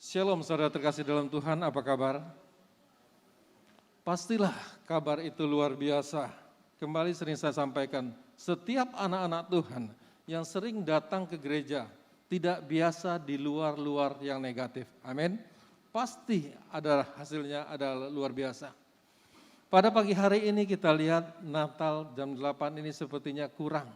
Shalom saudara terkasih dalam Tuhan, apa kabar? Pastilah kabar itu luar biasa. Kembali sering saya sampaikan, setiap anak-anak Tuhan yang sering datang ke gereja tidak biasa di luar-luar yang negatif. Amin. Pasti ada hasilnya, ada luar biasa. Pada pagi hari ini kita lihat Natal jam 8 ini sepertinya kurang.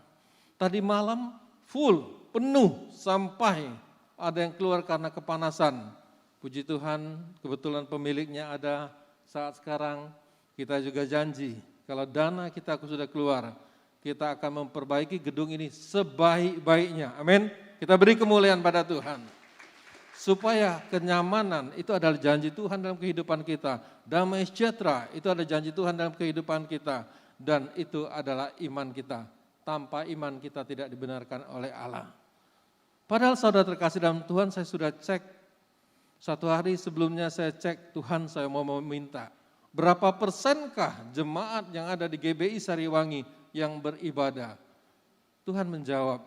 Tadi malam full, penuh sampai ada yang keluar karena kepanasan. Puji Tuhan, kebetulan pemiliknya ada saat sekarang. Kita juga janji, kalau dana kita sudah keluar, kita akan memperbaiki gedung ini sebaik-baiknya. Amin. Kita beri kemuliaan pada Tuhan. Supaya kenyamanan itu adalah janji Tuhan dalam kehidupan kita. Damai sejahtera itu adalah janji Tuhan dalam kehidupan kita. Dan itu adalah iman kita. Tanpa iman kita tidak dibenarkan oleh Allah. Padahal saudara terkasih dalam Tuhan, saya sudah cek. Satu hari sebelumnya saya cek, Tuhan saya mau meminta. Berapa persenkah jemaat yang ada di GBI Sariwangi yang beribadah? Tuhan menjawab,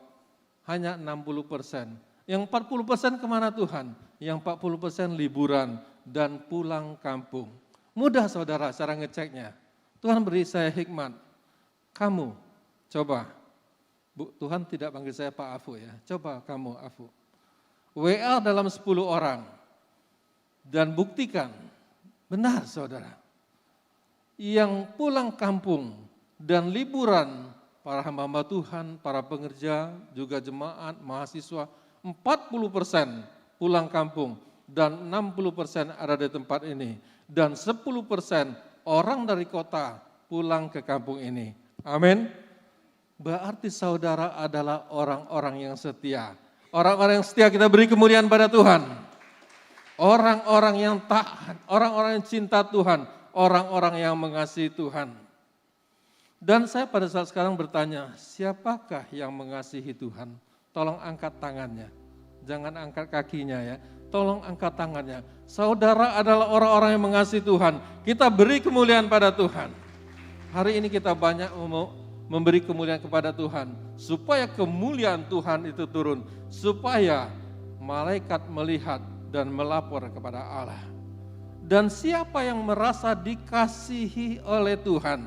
hanya 60%. Yang 40% kemana Tuhan? Yang 40% liburan dan pulang kampung. Mudah saudara cara ngeceknya. Tuhan beri saya hikmat. Kamu coba. Tuhan tidak panggil saya Pak Afu ya. Coba kamu Afu. WA dalam 10 orang. Dan buktikan, benar saudara. Yang pulang kampung dan liburan para hamba Tuhan, para pengerja, juga jemaat, mahasiswa, 40% pulang kampung dan 60% ada di tempat ini. Dan 10% orang dari kota pulang ke kampung ini. Amin. Berarti saudara adalah orang-orang yang setia. Orang-orang yang setia kita beri kemuliaan pada Tuhan. Orang-orang yang taat, orang-orang yang cinta Tuhan, orang-orang yang mengasihi Tuhan. Dan saya pada saat sekarang bertanya, siapakah yang mengasihi Tuhan? Tolong angkat tangannya, jangan angkat kakinya ya. Tolong angkat tangannya. Saudara adalah orang-orang yang mengasihi Tuhan. Kita beri kemuliaan pada Tuhan. Hari ini kita banyak memberi kemuliaan kepada Tuhan. Supaya kemuliaan Tuhan itu turun. Supaya malaikat melihat dan melapor kepada Allah. Dan siapa yang merasa dikasihi oleh Tuhan?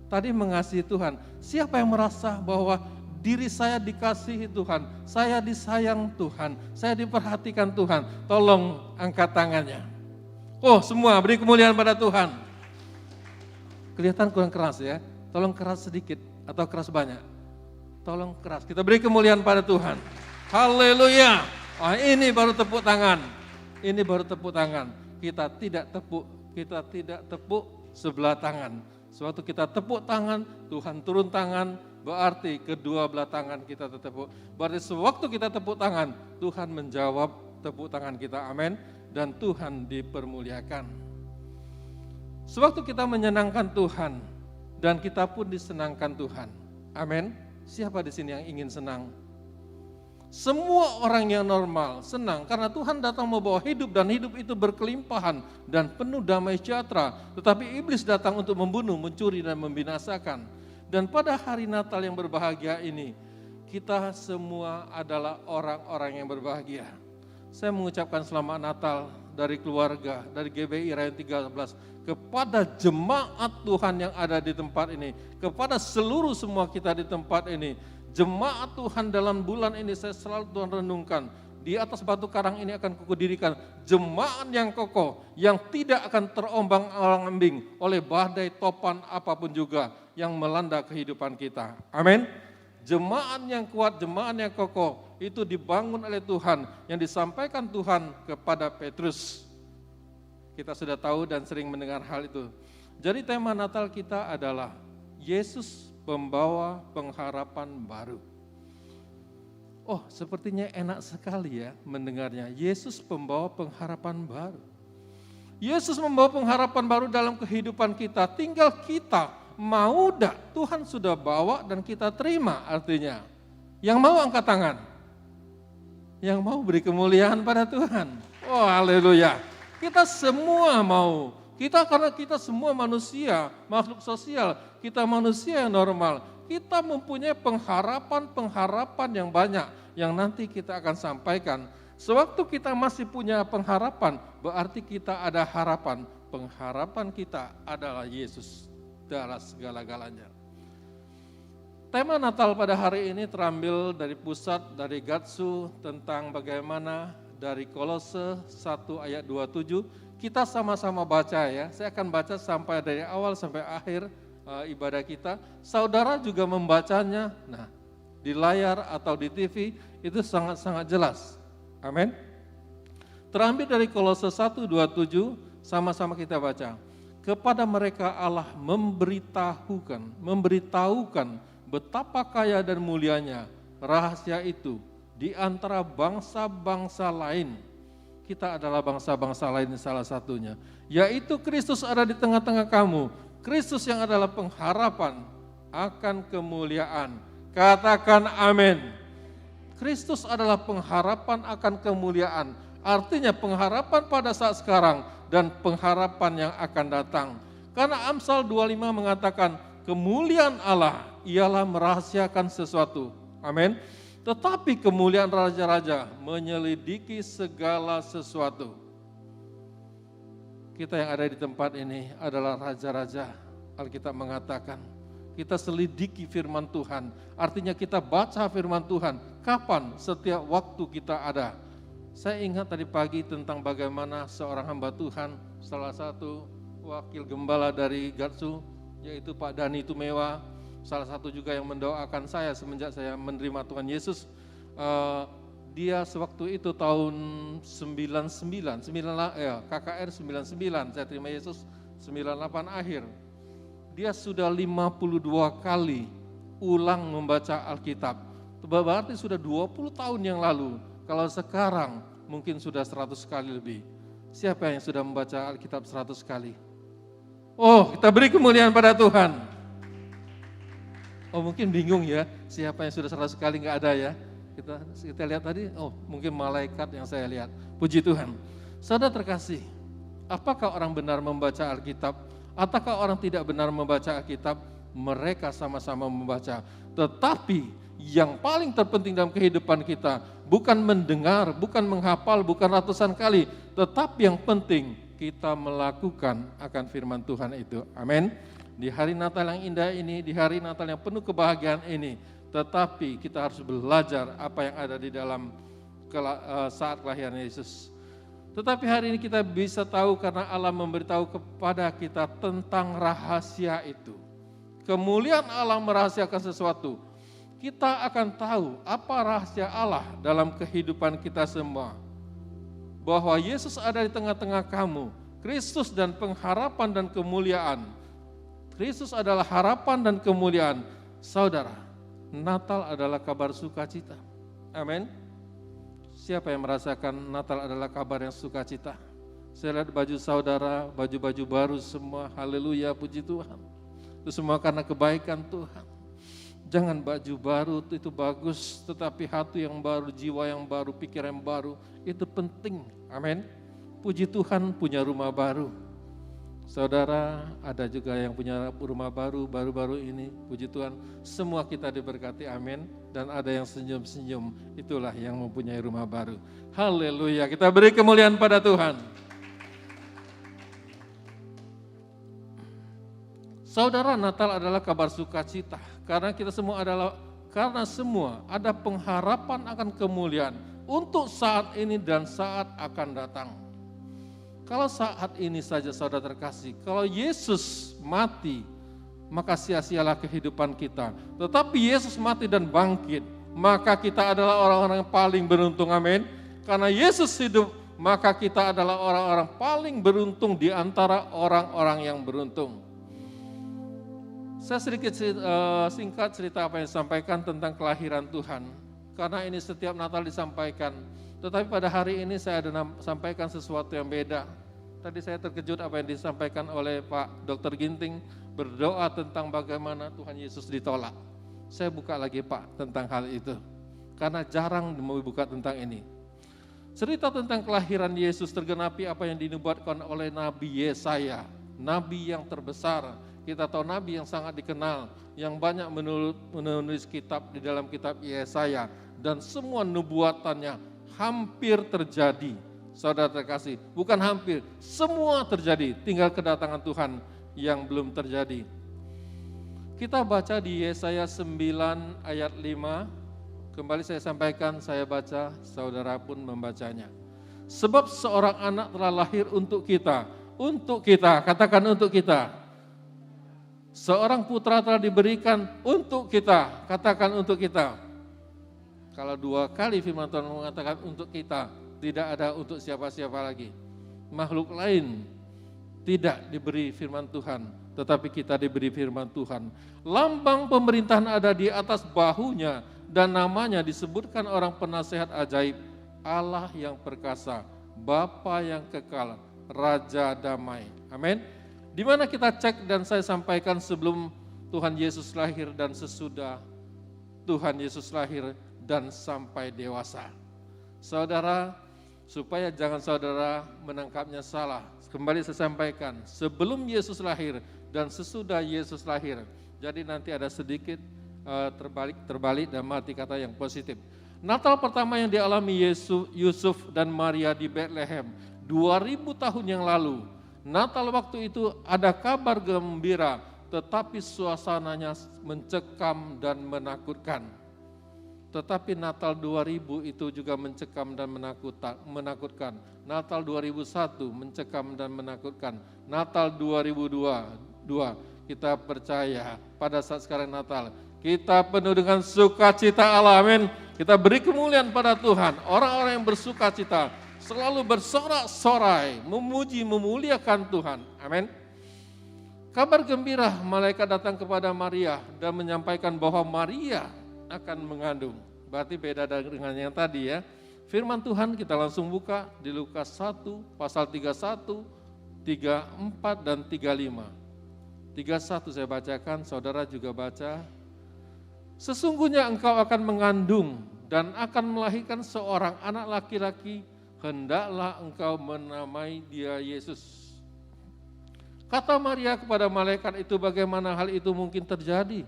Tadi mengasihi Tuhan. Siapa yang merasa bahwa diri saya dikasihi Tuhan, saya disayang Tuhan, saya diperhatikan Tuhan? Tolong angkat tangannya. Oh, semua beri kemuliaan pada Tuhan. Kelihatan kurang keras ya. Tolong keras sedikit atau keras banyak. Tolong keras. Kita beri kemuliaan pada Tuhan. Haleluya. Ah, ini baru tepuk tangan. Ini baru tepuk tangan. Kita tidak tepuk sebelah tangan. Suatu kita tepuk tangan, Tuhan turun tangan, berarti kedua belah tangan kita tertepuk. Berarti sewaktu kita tepuk tangan, Tuhan menjawab tepuk tangan kita. Amin. Dan Tuhan dipermuliakan. Sewaktu kita menyenangkan Tuhan dan kita pun disenangkan Tuhan. Amin. Siapa di sini yang ingin senang? Semua orang yang normal senang karena Tuhan datang membawa hidup dan hidup itu berkelimpahan dan penuh damai sejahtera. Tetapi iblis datang untuk membunuh, mencuri dan membinasakan. Dan pada hari Natal yang berbahagia ini, kita semua adalah orang-orang yang berbahagia. Saya mengucapkan selamat Natal dari keluarga, dari GBI Rayon 13 kepada jemaat Tuhan yang ada di tempat ini, kepada seluruh semua kita di tempat ini. Jemaat Tuhan dalam bulan ini saya selalu Tuhan renungkan. Di atas batu karang ini akan kukudirikan jemaat yang kokoh, yang tidak akan terombang-ambing oleh badai topan apapun juga yang melanda kehidupan kita. Amin. Jemaat yang kuat, jemaat yang kokoh, itu dibangun oleh Tuhan, yang disampaikan Tuhan kepada Petrus. Kita sudah tahu dan sering mendengar hal itu. Jadi tema Natal kita adalah Yesus pembawa pengharapan baru. Oh, sepertinya enak sekali ya mendengarnya. Yesus pembawa pengharapan baru. Yesus membawa pengharapan baru dalam kehidupan kita. Tinggal kita mau dak, Tuhan sudah bawa dan kita terima artinya. Yang mau angkat tangan. Yang mau beri kemuliaan pada Tuhan. Oh, haleluya. Kita semua mau. Karena kita semua manusia, makhluk sosial, kita manusia yang normal. Kita mempunyai pengharapan yang banyak yang nanti kita akan sampaikan Sewaktu kita masih punya pengharapan, berarti kita ada harapan. Pengharapan kita adalah Yesus adalah segala-galanya. Tema Natal pada hari ini terambil dari pusat dari Gatsu tentang bagaimana dari Kolose 1 ayat 27. Kita sama-sama baca ya, saya akan baca sampai dari awal sampai akhir ibadah kita. Saudara juga membacanya, nah di layar atau di TV itu sangat-sangat jelas. Amin. Terambil dari Kolose 1:27, sama-sama kita baca. Kepada mereka Allah memberitahukan betapa kaya dan mulianya rahasia itu di antara bangsa-bangsa lain. Kita adalah bangsa-bangsa lain salah satunya, yaitu Kristus ada di tengah-tengah kamu. Kristus yang adalah pengharapan akan kemuliaan. Katakan amin. Kristus adalah pengharapan akan kemuliaan. Artinya pengharapan pada saat sekarang dan pengharapan yang akan datang. Karena Amsal 25 mengatakan kemuliaan Allah ialah merahasiakan sesuatu. Amin. Tetapi kemuliaan raja-raja menyelidiki segala sesuatu. Kita yang ada di tempat ini adalah raja-raja. Alkitab mengatakan kita selidiki firman Tuhan. Artinya kita baca firman Tuhan. Kapan? Setiap waktu kita ada. Saya ingat tadi pagi tentang bagaimana seorang hamba Tuhan, salah satu wakil gembala dari Gatsu, yaitu Pak Dani Tumewa, salah satu juga yang mendoakan saya semenjak saya menerima Tuhan Yesus. Dia sewaktu itu tahun 99, KKR 99, saya terima Yesus 98 akhir. Dia sudah 52 kali ulang membaca Alkitab. Berarti sudah 20 tahun yang lalu. Kalau sekarang mungkin sudah 100 kali lebih. Siapa yang sudah membaca Alkitab 100 kali? Oh, kita beri kemuliaan pada Tuhan. Oh, mungkin bingung ya, siapa yang sudah 100 kali nggak ada ya. Kita lihat tadi, oh mungkin malaikat yang saya lihat. Puji Tuhan. Saudara terkasih, apakah orang benar membaca Alkitab? Ataukah orang tidak benar membaca Alkitab? Mereka sama-sama membaca. Tetapi yang paling terpenting dalam kehidupan kita bukan mendengar, bukan menghafal, bukan ratusan kali, tetapi yang penting kita melakukan akan firman Tuhan itu. Amin. Di hari Natal yang indah ini, di hari Natal yang penuh kebahagiaan ini, tetapi kita harus belajar apa yang ada di dalam saat kelahiran Yesus. Tetapi hari ini kita bisa tahu karena Allah memberitahu kepada kita tentang rahasia itu. Kemuliaan Allah merahasiakan sesuatu. Kita akan tahu apa rahasia Allah dalam kehidupan kita semua. Bahwa Yesus ada di tengah-tengah kamu. Kristus dan pengharapan dan kemuliaan. Kristus adalah harapan dan kemuliaan. Saudara, Natal adalah kabar sukacita. Amin. Siapa yang merasakan Natal adalah kabar yang sukacita? Saya lihat baju saudara, baju-baju baru semua, haleluya, puji Tuhan. Itu semua karena kebaikan Tuhan. Jangan baju baru itu bagus, tetapi hati yang baru, jiwa yang baru, pikiran yang baru, itu penting. Amin. Puji Tuhan punya rumah baru. Saudara, ada juga yang punya rumah baru, baru-baru ini, puji Tuhan. Semua kita diberkati, amin. Dan ada yang senyum-senyum, itulah yang mempunyai rumah baru. Haleluya, kita beri kemuliaan pada Tuhan. Saudara, Natal adalah kabar sukacita. Karena kita semua ada pengharapan akan kemuliaan untuk saat ini dan saat akan datang. Kalau saat ini saja saudara terkasih, kalau Yesus mati, maka sia-sialah kehidupan kita. Tetapi Yesus mati dan bangkit, maka kita adalah orang-orang yang paling beruntung, amin. Karena Yesus hidup, maka kita adalah orang-orang paling beruntung di antara orang-orang yang beruntung. Saya sedikit singkat cerita apa yang disampaikan tentang kelahiran Tuhan. Karena ini setiap Natal disampaikan. Tetapi pada hari ini saya ada sampaikan sesuatu yang beda. Tadi saya terkejut apa yang disampaikan oleh Pak Dr. Ginting, berdoa tentang bagaimana Tuhan Yesus ditolak. Saya buka lagi Pak tentang hal itu. Karena jarang mau buka tentang ini. Cerita tentang kelahiran Yesus tergenapi apa yang dinubuatkan oleh Nabi Yesaya. Nabi yang terbesar. Kita tahu Nabi yang sangat dikenal. Yang banyak menulis kitab di dalam kitab Yesaya. Dan semua nubuatannya hampir terjadi. Saudara terkasih, bukan hampir, semua terjadi, tinggal kedatangan Tuhan yang belum terjadi. Kita baca di Yesaya 9 ayat 5, kembali saya sampaikan, saya baca, saudara pun membacanya. Sebab seorang anak telah lahir untuk kita, katakan untuk kita. Seorang putra telah diberikan untuk kita, katakan untuk kita. Kalau 2 kali firman Tuhan mengatakan untuk kita, tidak ada untuk siapa-siapa lagi. Makhluk lain tidak diberi firman Tuhan, tetapi kita diberi firman Tuhan. Lambang pemerintahan ada di atas bahunya, dan namanya disebutkan orang penasehat ajaib, Allah yang perkasa, Bapa yang kekal, Raja damai. Amin. Di mana kita cek dan saya sampaikan sebelum Tuhan Yesus lahir dan sesudah Tuhan Yesus lahir dan sampai dewasa. Saudara, supaya jangan saudara menangkapnya salah, kembali saya sampaikan, sebelum Yesus lahir dan sesudah Yesus lahir. Jadi nanti ada sedikit terbalik dan arti kata yang positif. Natal pertama yang dialami Yusuf dan Maria di Bethlehem 2000 tahun yang lalu. Natal waktu itu ada kabar gembira, tetapi suasananya mencekam dan menakutkan. Tetapi Natal 2000 itu juga mencekam dan menakutkan. Natal 2001 mencekam dan menakutkan. Natal 2002 kita percaya pada saat sekarang Natal, kita penuh dengan sukacita Allah, amin. Kita beri kemuliaan pada Tuhan. Orang-orang yang bersukacita selalu bersorak-sorai, memuji, memuliakan Tuhan. Amin. Kabar gembira, malaikat datang kepada Maria dan menyampaikan bahwa Maria akan mengandung. Berarti beda dengan yang tadi ya. Firman Tuhan kita langsung buka di Lukas 1, pasal 31, 34 dan 35. 31 saya bacakan, saudara juga baca. Sesungguhnya engkau akan mengandung dan akan melahirkan seorang anak laki-laki, hendaklah engkau menamai dia Yesus. Kata Maria kepada malaikat itu, bagaimana hal itu mungkin terjadi?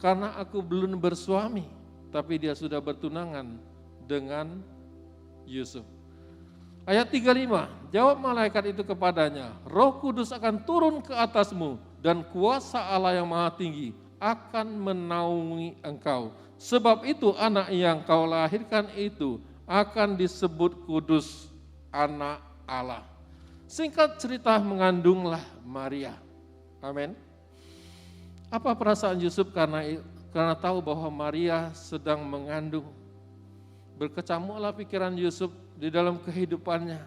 Karena aku belum bersuami, tapi dia sudah bertunangan dengan Yusuf. Ayat 35, jawab malaikat itu kepadanya, Roh Kudus akan turun ke atasmu dan kuasa Allah yang Maha Tinggi akan menaungi engkau. Sebab itu anak yang kau lahirkan itu akan disebut kudus, anak Allah. Singkat cerita, mengandunglah Maria. Amin. Apa perasaan Yusuf karena tahu bahwa Maria sedang mengandung? Berkecamuklah pikiran Yusuf di dalam kehidupannya.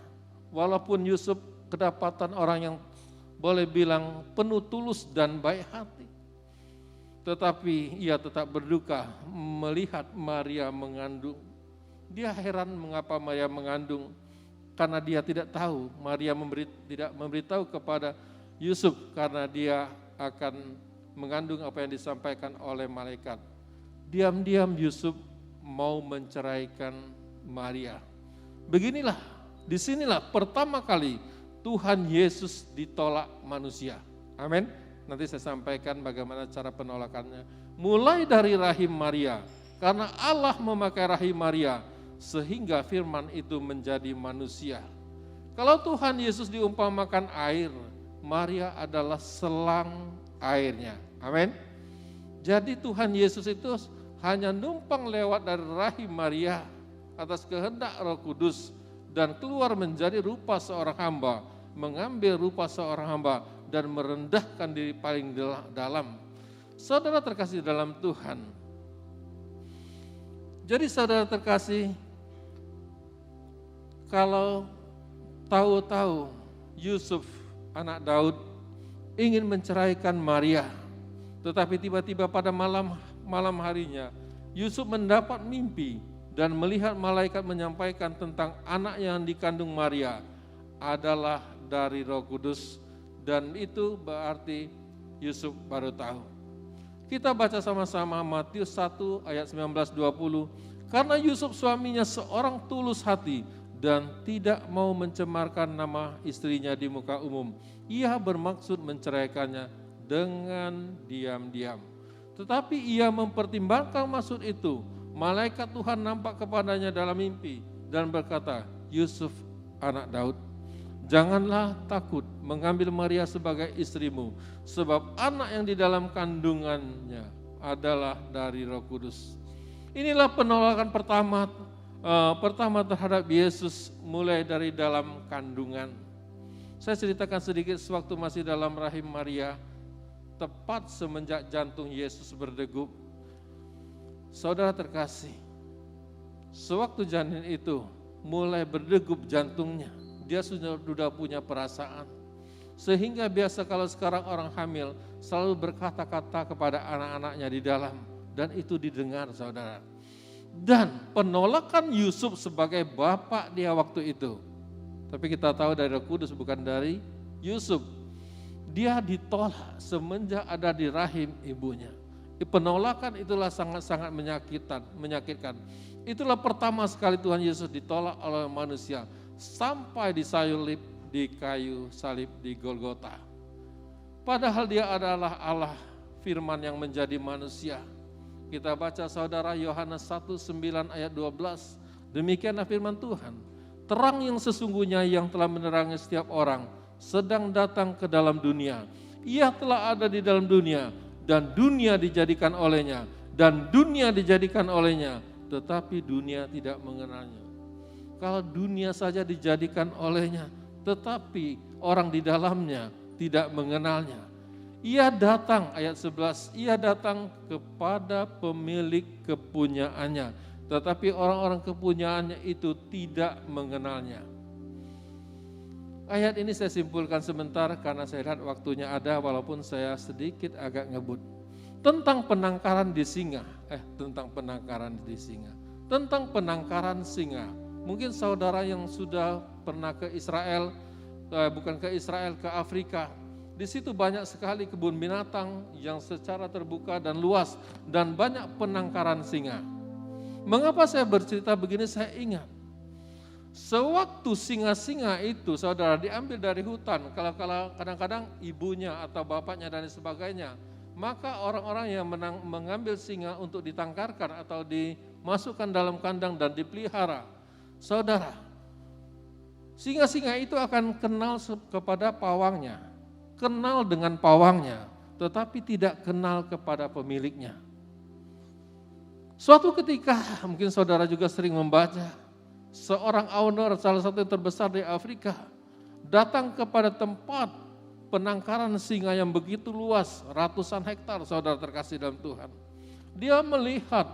Walaupun Yusuf kedapatan orang yang boleh bilang penuh tulus dan baik hati, tetapi ia tetap berduka melihat Maria mengandung. Dia heran mengapa Maria mengandung, karena dia tidak tahu. Maria tidak memberitahu kepada Yusuf karena dia akan mengandung apa yang disampaikan oleh malaikat. Diam-diam Yusuf mau menceraikan Maria. Beginilah, disinilah pertama kali Tuhan Yesus ditolak manusia. Amin. Nanti saya sampaikan bagaimana cara penolakannya. Mulai dari rahim Maria, karena Allah memakai rahim Maria, sehingga firman itu menjadi manusia. Kalau Tuhan Yesus diumpamakan air, Maria adalah selang airnya. Amin. Jadi Tuhan Yesus itu hanya numpang lewat dari rahim Maria atas kehendak Roh Kudus dan keluar menjadi rupa seorang hamba, mengambil rupa seorang hamba dan merendahkan diri paling dalam. Saudara terkasih dalam Tuhan. Jadi saudara terkasih, kalau tahu-tahu Yusuf anak Daud ingin menceraikan Maria, tetapi tiba-tiba pada malam harinya Yusuf mendapat mimpi dan melihat malaikat menyampaikan tentang anak yang dikandung Maria adalah dari Roh Kudus, dan itu berarti Yusuf baru tahu. Kita baca sama-sama Matius 1 ayat 19-20. Karena Yusuf suaminya seorang tulus hati dan tidak mau mencemarkan nama istrinya di muka umum, ia bermaksud menceraikannya dengan diam-diam. Tetapi ia mempertimbangkan maksud itu. Malaikat Tuhan nampak kepadanya dalam mimpi dan berkata, Yusuf anak Daud, janganlah takut mengambil Maria sebagai istrimu, sebab anak yang di dalam kandungannya adalah dari Roh Kudus. Inilah penolakan pertama terhadap Yesus mulai dari dalam kandungan. Saya ceritakan sedikit sewaktu masih dalam rahim Maria, tepat semenjak jantung Yesus berdegup. Saudara terkasih, sewaktu janin itu mulai berdegup jantungnya, dia sudah punya perasaan. Sehingga biasa kalau sekarang orang hamil selalu berkata-kata kepada anak-anaknya di dalam, dan itu didengar saudara. Dan penolakan Yusuf sebagai bapak dia waktu itu, tapi kita tahu dari Roh Kudus bukan dari Yusuf. Dia ditolak semenjak ada di rahim ibunya. Penolakan itulah sangat-sangat menyakitkan. Itulah pertama sekali Tuhan Yesus ditolak oleh manusia sampai disalib di kayu salib di Golgota. Padahal dia adalah Allah firman yang menjadi manusia. Kita baca saudara Yohanes 1:9 ayat 12. Demikianlah firman Tuhan. Terang yang sesungguhnya yang telah menerangi setiap orang sedang datang ke dalam dunia. Ia telah ada di dalam dunia dan dunia dijadikan olehnya dan dunia dijadikan olehnya, tetapi dunia tidak mengenalnya. Kalau dunia saja dijadikan olehnya, tetapi orang di dalamnya tidak mengenalnya. Ia datang, ayat 11, ia datang kepada pemilik kepunyaannya, tetapi orang-orang kepunyaannya itu tidak mengenalnya. Ayat ini saya simpulkan sebentar karena saya lihat waktunya ada walaupun saya sedikit agak ngebut. Tentang penangkaran di singa, tentang penangkaran singa. Mungkin saudara yang sudah pernah ke Israel, bukan ke Israel, ke Afrika. Di situ banyak sekali kebun binatang yang secara terbuka dan luas dan banyak penangkaran singa. Mengapa saya bercerita begini? Saya ingat sewaktu singa-singa itu saudara diambil dari hutan, kalau kadang-kadang ibunya atau bapaknya dan sebagainya, maka orang-orang yang mengambil singa untuk ditangkarkan atau dimasukkan dalam kandang dan dipelihara, saudara, singa-singa itu akan kenal kepada pawangnya, kenal dengan pawangnya, tetapi tidak kenal kepada pemiliknya. Suatu ketika, mungkin saudara juga sering membaca, seorang owner salah satu yang terbesar di Afrika datang kepada tempat penangkaran singa yang begitu luas, ratusan hektar saudara terkasih dalam Tuhan. Dia melihat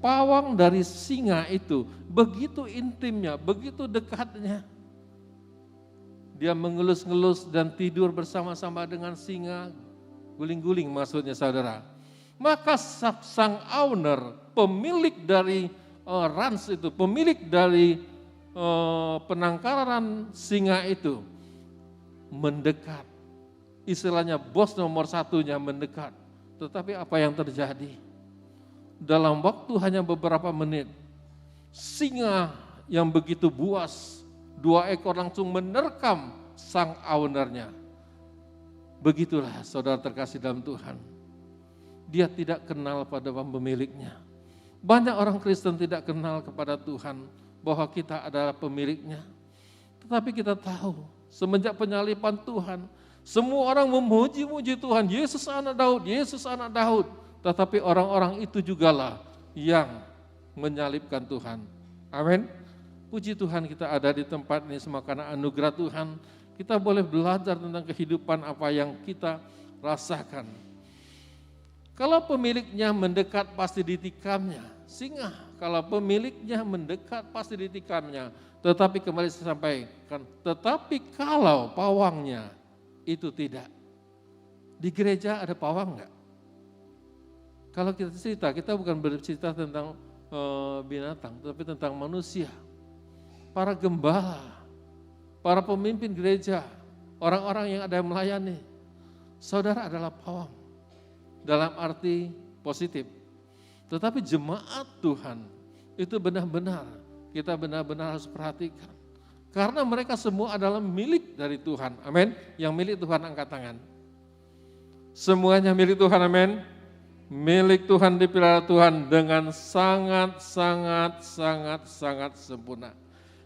pawang dari singa itu begitu intimnya, begitu dekatnya. Dia mengelus-ngelus dan tidur bersama-sama dengan singa, guling-guling maksudnya saudara. Maka sang owner, pemilik dari ranch itu, pemilik dari penangkaran singa itu mendekat. Istilahnya bos nomor satunya mendekat. Tetapi apa yang terjadi? Dalam waktu hanya beberapa menit, singa yang begitu buas, 2 ekor langsung menerkam sang ownernya. Begitulah saudara terkasih dalam Tuhan. Dia tidak kenal pada pemiliknya. Banyak orang Kristen tidak kenal kepada Tuhan bahwa kita adalah pemiliknya. Tetapi kita tahu semenjak penyaliban Tuhan, semua orang memuji-muji Tuhan, Yesus anak Daud, Yesus anak Daud. Tetapi orang-orang itu jugalah yang menyalibkan Tuhan. Amin. Puji Tuhan kita ada di tempat ini semua karena anugerah Tuhan. Kita boleh belajar tentang kehidupan apa yang kita rasakan. Kalau pemiliknya mendekat pasti ditikamnya. Singa, kalau pemiliknya mendekat pasti ditikamnya. Tetapi kembali saya sampaikan, tetapi kalau pawangnya itu tidak. Di gereja ada pawang enggak? Kalau kita cerita, kita bukan bercerita tentang binatang, tapi tentang manusia. Para gembala, para pemimpin gereja, orang-orang yang ada yang melayani. Saudara adalah pawang. Dalam arti positif. Tetapi jemaat Tuhan itu benar-benar, kita benar-benar harus perhatikan. Karena mereka semua adalah milik dari Tuhan. Amin. Yang milik Tuhan angkat tangan. Semuanya milik Tuhan, amin. Milik Tuhan, dipelihara Tuhan dengan sangat sempurna.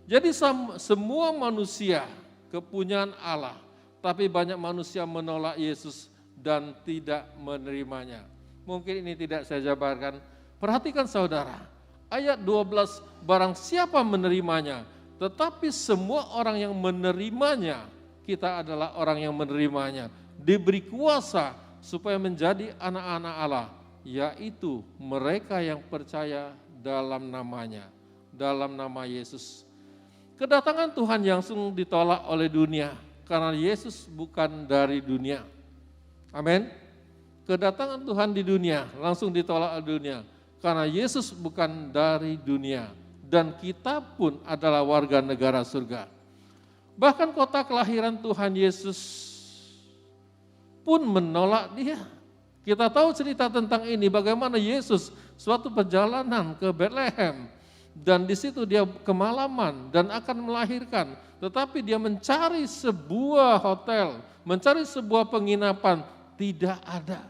Jadi semua manusia kepunyaan Allah, tapi banyak manusia menolak Yesus dan tidak menerimanya. Mungkin ini tidak saya jabarkan. Perhatikan saudara, ayat 12, barang siapa menerimanya, tetapi semua orang yang menerimanya, kita adalah orang yang menerimanya, diberi kuasa supaya menjadi anak-anak Allah, yaitu mereka yang percaya dalam namanya, dalam nama Yesus. Kedatangan Tuhan langsung ditolak oleh dunia, karena Yesus bukan dari dunia. Amin. Kedatangan Tuhan di dunia langsung ditolak oleh dunia, karena Yesus bukan dari dunia. Dan kita pun adalah warga negara surga. Bahkan kota kelahiran Tuhan Yesus pun menolak dia. Kita tahu cerita tentang ini, bagaimana Yesus suatu perjalanan ke Bethlehem. Dan di situ dia kemalaman dan akan melahirkan. Tetapi dia mencari sebuah hotel, mencari sebuah penginapan, tidak ada.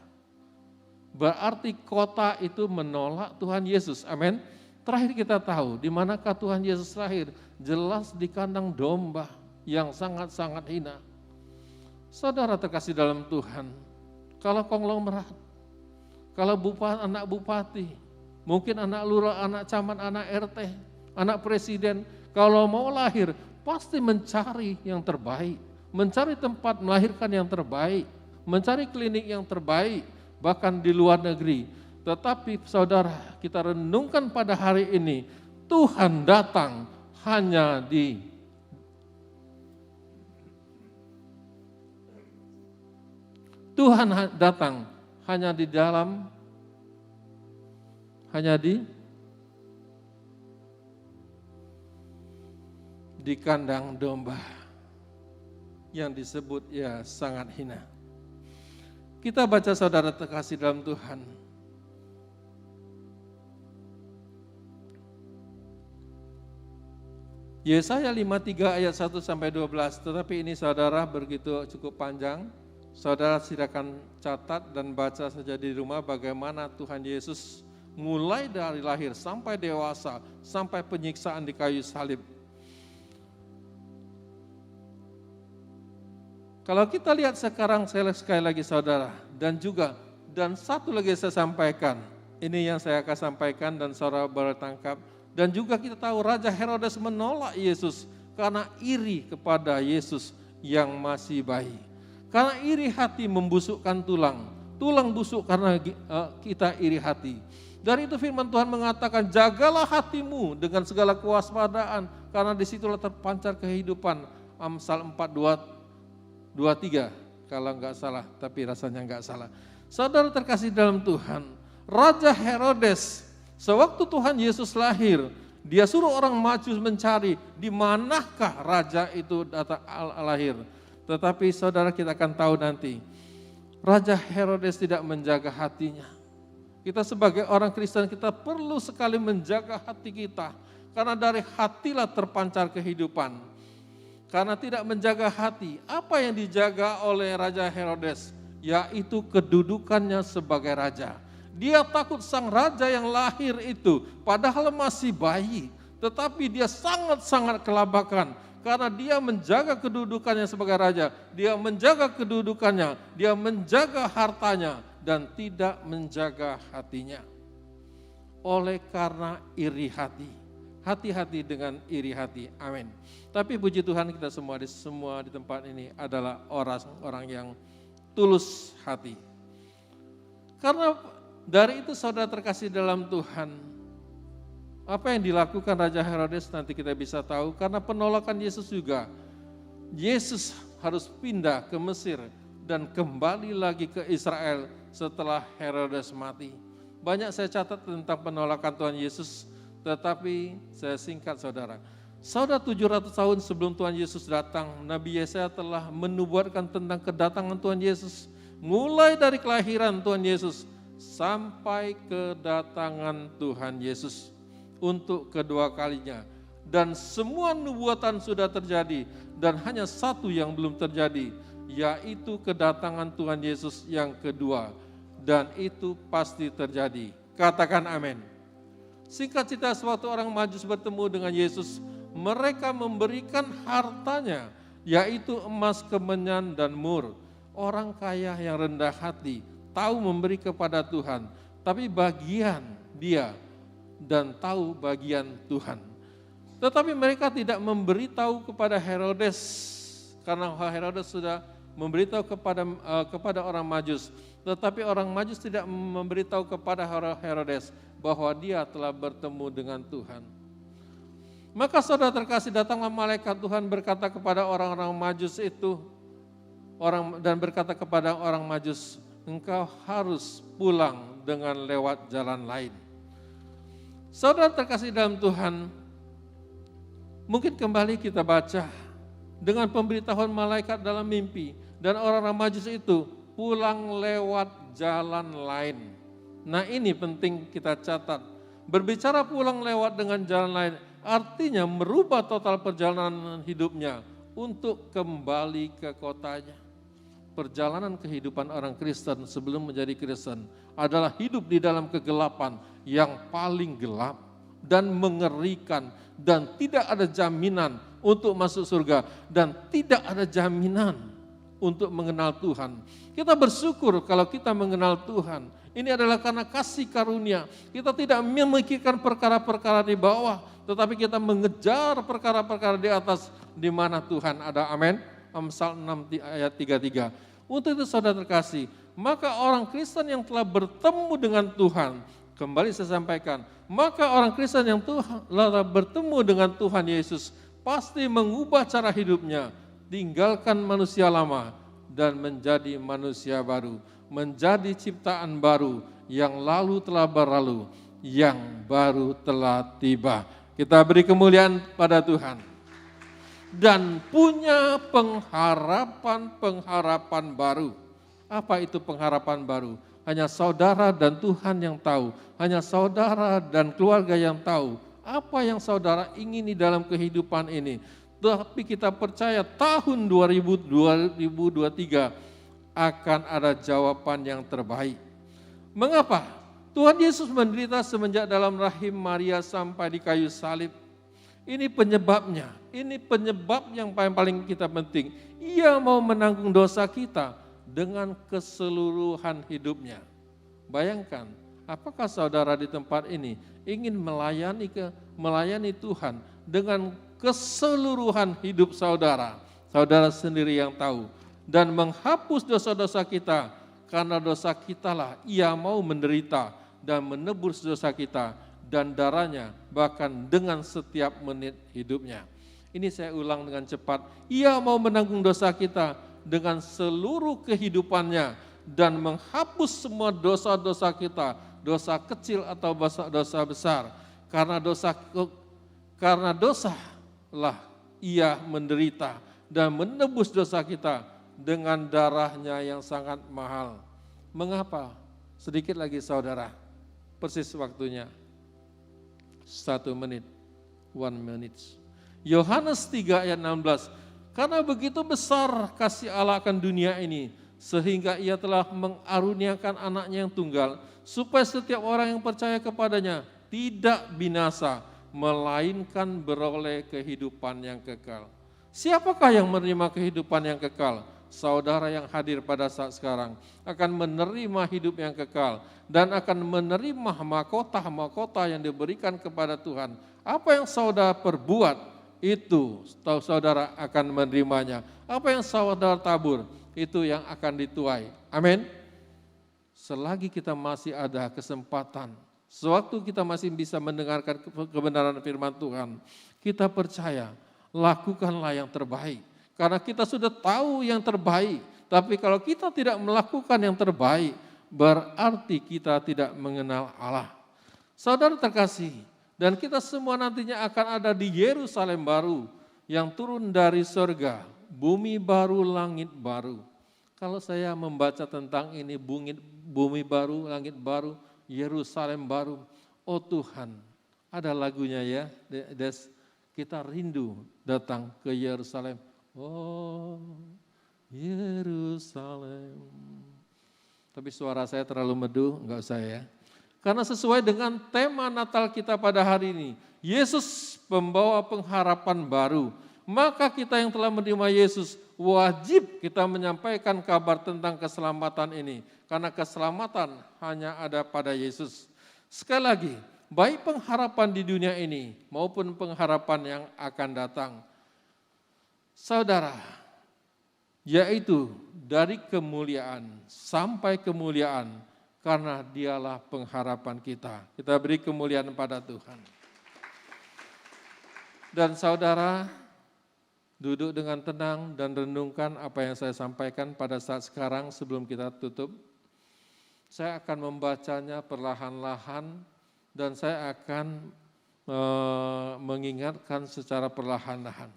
Berarti kota itu menolak Tuhan Yesus, amin. Terakhir kita tahu di manakah Tuhan Yesus lahir, jelas di kandang domba yang sangat-sangat hina. Saudara terkasih dalam Tuhan, kalau konglomerat, kalau anak bupati, mungkin anak lurah, anak camat, anak RT, anak presiden, kalau mau lahir pasti mencari yang terbaik, mencari tempat melahirkan yang terbaik, mencari klinik yang terbaik, bahkan di luar negeri. Tetapi saudara, kita renungkan pada hari ini, Tuhan datang hanya di dalam, hanya di kandang domba yang disebut ya sangat hina. Kita baca saudara terkasih dalam Tuhan. Yesaya 53 ayat 1 sampai 12, tetapi ini saudara begitu cukup panjang. Saudara silakan catat dan baca saja di rumah bagaimana Tuhan Yesus mulai dari lahir sampai dewasa, sampai penyiksaan di kayu salib. Kalau kita lihat sekarang, sekali lagi saudara, dan satu lagi saya sampaikan, ini yang saya akan sampaikan dan saudara baru tangkap. Dan juga kita tahu Raja Herodes menolak Yesus karena iri kepada Yesus yang masih bayi. Karena iri hati membusukkan tulang, tulang busuk karena kita iri hati. Dari itu firman Tuhan mengatakan, jagalah hatimu dengan segala kewaspadaan, karena disitulah terpancar kehidupan. Amsal 4:23 kalau enggak salah, tapi rasanya enggak salah. Saudara terkasih dalam Tuhan, Raja Herodes, sewaktu Tuhan Yesus lahir, dia suruh orang maju mencari di manakah raja itu datang lahir. Tetapi saudara kita akan tahu nanti, Raja Herodes tidak menjaga hatinya. Kita sebagai orang Kristen kita perlu sekali menjaga hati kita, karena dari hatilah terpancar kehidupan. Karena tidak menjaga hati, apa yang dijaga oleh Raja Herodes? Yaitu kedudukannya sebagai raja. Dia takut sang raja yang lahir itu, padahal masih bayi, tetapi dia sangat-sangat kelabakan. Karena dia menjaga kedudukannya sebagai raja, dia menjaga kedudukannya, dia menjaga hartanya, dan tidak menjaga hatinya. Oleh karena iri hati, hati-hati dengan iri hati, amin. Tapi puji Tuhan kita semua di tempat ini adalah orang-orang yang tulus hati. Karena dari itu saudara terkasih dalam Tuhan, apa yang dilakukan Raja Herodes nanti kita bisa tahu, karena penolakan Yesus juga. Yesus harus pindah ke Mesir dan kembali lagi ke Israel setelah Herodes mati. Banyak saya catat tentang penolakan Tuhan Yesus, tetapi saya singkat saudara. Saudara 700 tahun sebelum Tuhan Yesus datang, Nabi Yesaya telah menubuatkan tentang kedatangan Tuhan Yesus. Mulai dari kelahiran Tuhan Yesus sampai kedatangan Tuhan Yesus untuk kedua kalinya. Dan semua nubuatan sudah terjadi, dan hanya satu yang belum terjadi, yaitu kedatangan Tuhan Yesus yang kedua. Dan itu pasti terjadi. Katakan amin. Singkat cerita, suatu orang Majus bertemu dengan Yesus, Mereka memberikan hartanya, yaitu emas, kemenyan, dan mur. Orang kaya yang rendah hati, tahu memberi kepada Tuhan, tapi bagian dia dan tahu bagian Tuhan. Tetapi mereka tidak memberitahu kepada Herodes, karena Herodes sudah memberitahu kepada orang Majus. Tetapi orang Majus tidak memberitahu kepada Herodes bahwa dia telah bertemu dengan Tuhan. Maka saudara terkasih, datanglah malaikat Tuhan berkata kepada orang-orang Majus itu, dan berkata kepada orang Majus, engkau harus pulang dengan lewat jalan lain. Saudara terkasih dalam Tuhan, mungkin kembali kita baca dengan pemberitahuan malaikat dalam mimpi, dan orang-orang Majus itu pulang lewat jalan lain. Nah, ini penting kita catat. Berbicara pulang lewat dengan jalan lain, artinya merubah total perjalanan hidupnya untuk kembali ke kotanya. Perjalanan kehidupan orang Kristen sebelum menjadi Kristen adalah hidup di dalam kegelapan yang paling gelap dan mengerikan, dan tidak ada jaminan untuk masuk surga, dan tidak ada jaminan untuk mengenal Tuhan. Kita bersyukur kalau kita mengenal Tuhan. Ini adalah karena kasih karunia. Kita tidak memikirkan perkara-perkara di bawah, tetapi kita mengejar perkara-perkara di atas, di mana Tuhan ada. Amin. Amsal 6 ayat 33. Untuk itu saudara terkasih, maka orang Kristen yang telah bertemu dengan Tuhan, kembali saya sampaikan, maka orang Kristen yang telah bertemu dengan Tuhan Yesus pasti mengubah cara hidupnya, tinggalkan manusia lama dan menjadi manusia baru, menjadi ciptaan baru, yang lalu telah berlalu, yang baru telah tiba. Kita beri kemuliaan pada Tuhan. Dan punya pengharapan baru. Apa itu pengharapan baru? Hanya saudara dan Tuhan yang tahu. Hanya saudara dan keluarga yang tahu apa yang saudara ingini dalam kehidupan ini. Tapi kita percaya tahun 2023 akan ada jawaban yang terbaik. Mengapa? Tuhan Yesus menderita semenjak dalam rahim Maria sampai di kayu salib. Ini penyebabnya, ini penyebab yang paling kita penting. Ia mau menanggung dosa kita dengan keseluruhan hidupnya. Bayangkan, apakah saudara di tempat ini ingin melayani Tuhan dengan keseluruhan hidup saudara? Saudara sendiri yang tahu. Dan menghapus dosa-dosa kita, karena dosa kitalah Ia mau menderita dan menebus dosa kita, dan darahnya bahkan dengan setiap menit hidupnya. Ini saya ulang dengan cepat. Ia mau menanggung dosa kita dengan seluruh kehidupannya dan menghapus semua dosa-dosa kita, dosa kecil atau dosa besar. Karena dosa lah Ia menderita dan menebus dosa kita dengan darahnya yang sangat mahal. Mengapa? Sedikit lagi saudara, persis waktunya. 1 menit, 1 minute. Yohanes 3 ayat 16, karena begitu besar kasih Allah akan dunia ini, sehingga Ia telah mengaruniakan anaknya yang tunggal, supaya setiap orang yang percaya kepadanya tidak binasa, melainkan beroleh kehidupan yang kekal. Siapakah yang menerima kehidupan yang kekal? Saudara yang hadir pada saat sekarang akan menerima hidup yang kekal dan akan menerima mahkota yang diberikan kepada Tuhan. Apa yang saudara perbuat, itu saudara akan menerimanya. Apa yang saudara tabur, itu yang akan dituai. Amin. Selagi kita masih ada kesempatan, sewaktu kita masih bisa mendengarkan kebenaran firman Tuhan, kita percaya, lakukanlah yang terbaik. Karena kita sudah tahu yang terbaik, tapi kalau kita tidak melakukan yang terbaik, berarti kita tidak mengenal Allah. Saudara terkasih, dan kita semua nantinya akan ada di Yerusalem baru, yang turun dari surga, bumi baru, langit baru. Kalau saya membaca tentang ini, bumi baru, langit baru, Yerusalem baru, oh Tuhan, ada lagunya ya, Des, kita rindu datang ke Yerusalem. Oh, Yerusalem. Tapi suara saya terlalu merdu, enggak usah ya. Karena sesuai dengan tema Natal kita pada hari ini, Yesus pembawa pengharapan baru. Maka kita yang telah menerima Yesus, wajib kita menyampaikan kabar tentang keselamatan ini. Karena keselamatan hanya ada pada Yesus. Sekali lagi, baik pengharapan di dunia ini maupun pengharapan yang akan datang. Saudara, yaitu dari kemuliaan sampai kemuliaan, karena dialah pengharapan kita. Kita beri kemuliaan pada Tuhan. Dan saudara, duduk dengan tenang dan renungkan apa yang saya sampaikan pada saat sekarang sebelum kita tutup. Saya akan membacanya perlahan-lahan dan saya akan mengingatkan secara perlahan-lahan.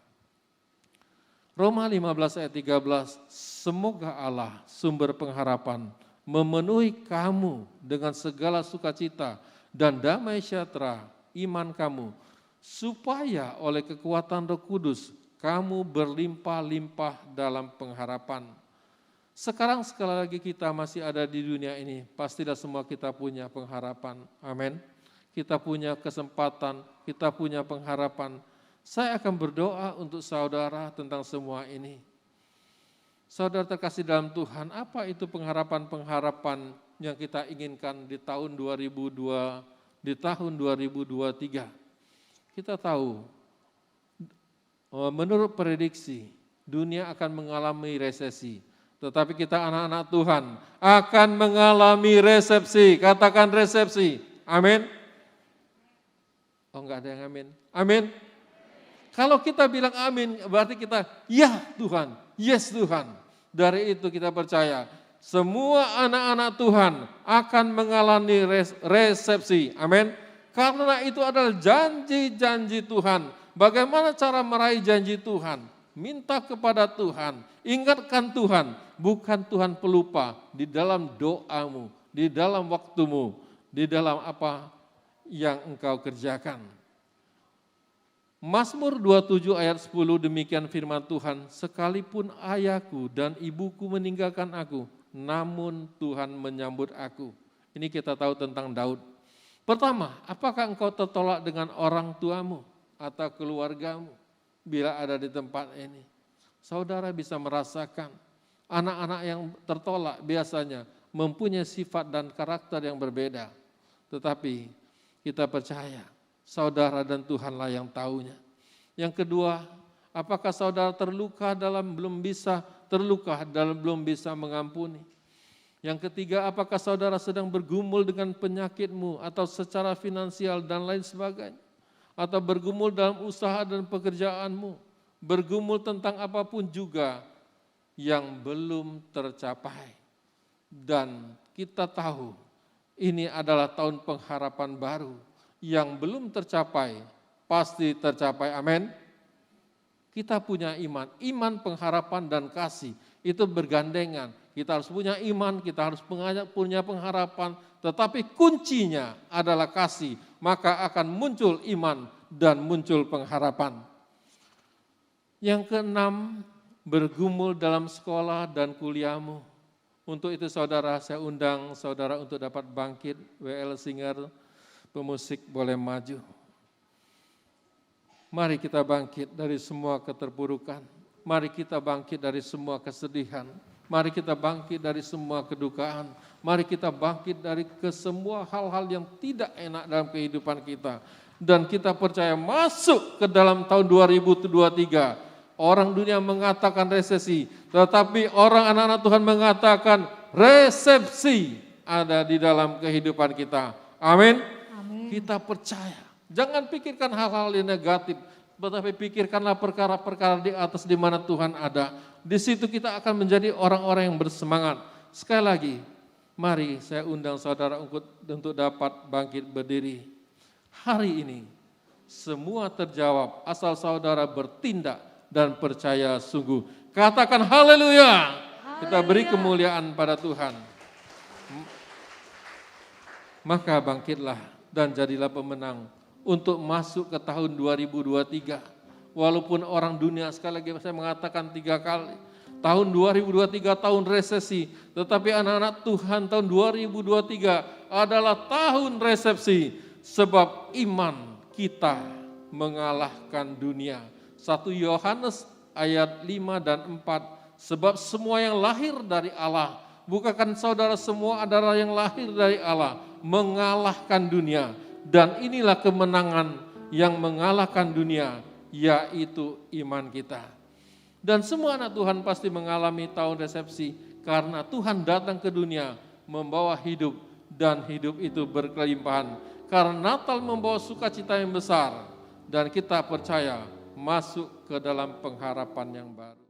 Roma 15 ayat 13, semoga Allah sumber pengharapan memenuhi kamu dengan segala sukacita dan damai sejahtera iman kamu, supaya oleh kekuatan Roh Kudus kamu berlimpah-limpah dalam pengharapan. Sekarang sekali lagi kita masih ada di dunia ini, pastilah semua kita punya pengharapan. Amin. Kita punya kesempatan, kita punya pengharapan. Saya akan berdoa untuk saudara tentang semua ini. Saudara terkasih dalam Tuhan, apa itu pengharapan-pengharapan yang kita inginkan di tahun 2023? Kita tahu, menurut prediksi, dunia akan mengalami resesi. Tetapi kita anak-anak Tuhan akan mengalami resepsi. Katakan resepsi. Amin. Oh, enggak ada yang amin. Amin. Kalau kita bilang amin, berarti kita ya Tuhan, yes Tuhan. Dari itu kita percaya semua anak-anak Tuhan akan mengalami resepsi. Amin. Karena itu adalah janji-janji Tuhan. Bagaimana cara meraih janji Tuhan? Minta kepada Tuhan, ingatkan Tuhan, bukan Tuhan pelupa di dalam doamu, di dalam waktumu, di dalam apa yang engkau kerjakan. Mazmur 27 ayat 10 demikian firman Tuhan, sekalipun ayahku dan ibuku meninggalkan aku, namun Tuhan menyambut aku. Ini kita tahu tentang Daud. Pertama, apakah engkau tertolak dengan orang tuamu atau keluargamu? Bila ada di tempat ini, saudara bisa merasakan anak-anak yang tertolak biasanya mempunyai sifat dan karakter yang berbeda. Tetapi kita percaya saudara dan Tuhanlah yang tahunya. Yang kedua, apakah saudara terluka dalam belum bisa mengampuni? Yang ketiga, apakah saudara sedang bergumul dengan penyakitmu atau secara finansial dan lain sebagainya? Atau bergumul dalam usaha dan pekerjaanmu, bergumul tentang apapun juga yang belum tercapai. Dan kita tahu ini adalah tahun pengharapan baru, yang belum tercapai, pasti tercapai, amin. Kita punya iman pengharapan dan kasih, itu bergandengan. Kita harus punya iman, kita harus punya pengharapan, tetapi kuncinya adalah kasih, maka akan muncul iman dan muncul pengharapan. Yang keenam, bergumul dalam sekolah dan kuliahmu. Untuk itu saudara, saya undang saudara untuk dapat bangkit, WL Singer, pemusik boleh maju. Mari kita bangkit dari semua keterpurukan, mari kita bangkit dari semua kesedihan, mari kita bangkit dari semua kedukaan, mari kita bangkit dari kesemua hal-hal yang tidak enak dalam kehidupan kita. Dan kita percaya masuk ke dalam tahun 2023. Orang dunia mengatakan resesi, tetapi orang anak-anak Tuhan mengatakan resepsi ada di dalam kehidupan kita. Amin. Amin. Kita percaya. Jangan pikirkan hal-hal yang negatif, tetapi pikirkanlah perkara-perkara di atas di mana Tuhan ada. Di situ kita akan menjadi orang-orang yang bersemangat. Sekali lagi, mari saya undang saudara untuk dapat bangkit berdiri. Hari ini semua terjawab asal saudara bertindak dan percaya sungguh. Katakan haleluya. Kita beri kemuliaan pada Tuhan. Maka bangkitlah dan jadilah pemenang untuk masuk ke tahun 2023. Walaupun orang dunia, sekali lagi saya mengatakan 3 kali, tahun 2023 tahun resesi, tetapi anak-anak Tuhan tahun 2023 adalah tahun resepsi, sebab iman kita mengalahkan dunia. 1 Yohanes ayat 5 dan 4, sebab semua yang lahir dari Allah, bukankah saudara semua adalah yang lahir dari Allah, mengalahkan dunia. Dan inilah kemenangan yang mengalahkan dunia, yaitu iman kita. Dan semua anak Tuhan pasti mengalami tahun resepsi, karena Tuhan datang ke dunia membawa hidup, dan hidup itu berkelimpahan. Karena Natal membawa sukacita yang besar, dan kita percaya masuk ke dalam pengharapan yang baru.